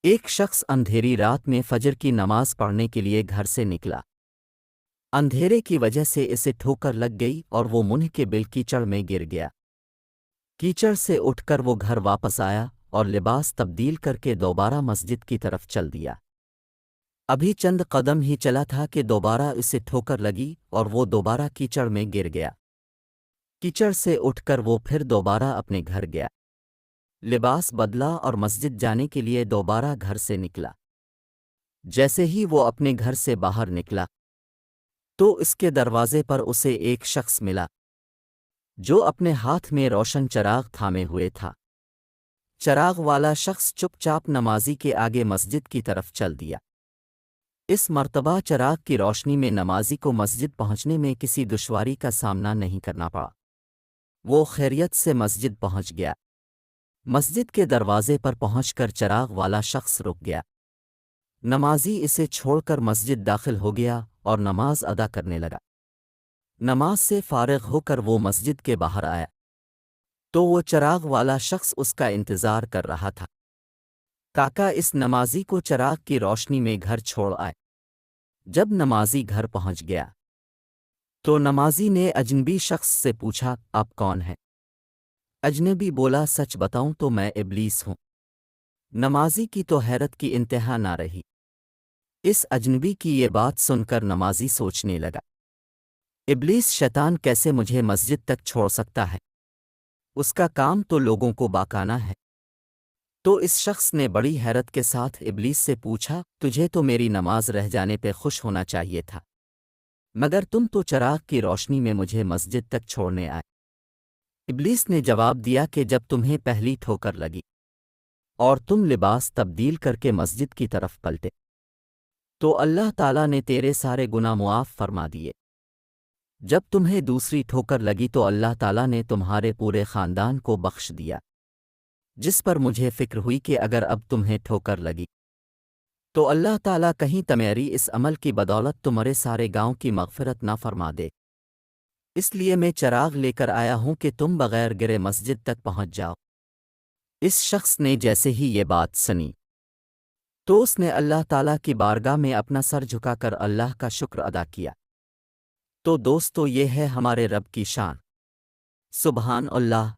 ایک شخص اندھیری رات میں فجر کی نماز پڑھنے کے لیے گھر سے نکلا۔ اندھیرے کی وجہ سے اسے ٹھوکر لگ گئی اور وہ منہ کے بل کیچڑ میں گر گیا۔ کیچڑ سے اٹھ کر وہ گھر واپس آیا اور لباس تبدیل کر کے دوبارہ مسجد کی طرف چل دیا۔ ابھی چند قدم ہی چلا تھا کہ دوبارہ اسے ٹھوکر لگی اور وہ دوبارہ کیچڑ میں گر گیا۔ کیچڑ سے اٹھ کر وہ پھر دوبارہ اپنے گھر گیا، لباس بدلا اور مسجد جانے کے لیے دوبارہ گھر سے نکلا۔ جیسے ہی وہ اپنے گھر سے باہر نکلا تو اس کے دروازے پر اسے ایک شخص ملا جو اپنے ہاتھ میں روشن چراغ تھامے ہوئے تھا۔ چراغ والا شخص چپ چاپ نمازی کے آگے مسجد کی طرف چل دیا۔ اس مرتبہ چراغ کی روشنی میں نمازی کو مسجد پہنچنے میں کسی دشواری کا سامنا نہیں کرنا پڑا۔ وہ خیریت سے مسجد پہنچ گیا۔ مسجد کے دروازے پر پہنچ کر چراغ والا شخص رک گیا۔ نمازی اسے چھوڑ کر مسجد داخل ہو گیا اور نماز ادا کرنے لگا۔ نماز سے فارغ ہو کر وہ مسجد کے باہر آیا تو وہ چراغ والا شخص اس کا انتظار کر رہا تھا تاکہ اس نمازی کو چراغ کی روشنی میں گھر چھوڑ آئے۔ جب نمازی گھر پہنچ گیا تو نمازی نے اجنبی شخص سے پوچھا، آپ کون ہیں؟ اجنبی بولا، سچ بتاؤں تو میں ابلیس ہوں۔ نمازی کی تو حیرت کی انتہا نہ رہی۔ اس اجنبی کی یہ بات سن کر نمازی سوچنے لگا، ابلیس شیطان کیسے مجھے مسجد تک چھوڑ سکتا ہے؟ اس کا کام تو لوگوں کو بہکانا ہے۔ تو اس شخص نے بڑی حیرت کے ساتھ ابلیس سے پوچھا، تجھے تو میری نماز رہ جانے پہ خوش ہونا چاہیے تھا، مگر تم تو چراغ کی روشنی میں مجھے مسجد تک چھوڑنے آئے۔ ابلیس نے جواب دیا کہ جب تمہیں پہلی ٹھوکر لگی اور تم لباس تبدیل کر کے مسجد کی طرف پلٹے تو اللہ تعالیٰ نے تیرے سارے گناہ معاف فرما دیے۔ جب تمہیں دوسری ٹھوکر لگی تو اللہ تعالیٰ نے تمہارے پورے خاندان کو بخش دیا، جس پر مجھے فکر ہوئی کہ اگر اب تمہیں ٹھوکر لگی تو اللہ تعالیٰ کہیں تمہاری اس عمل کی بدولت تمہارے سارے گاؤں کی مغفرت نہ فرما دے، اس لیے میں چراغ لے کر آیا ہوں کہ تم بغیر گرے مسجد تک پہنچ جاؤ۔ اس شخص نے جیسے ہی یہ بات سنی تو اس نے اللہ تعالیٰ کی بارگاہ میں اپنا سر جھکا کر اللہ کا شکر ادا کیا۔ تو دوستو، یہ ہے ہمارے رب کی شان۔ سبحان اللہ۔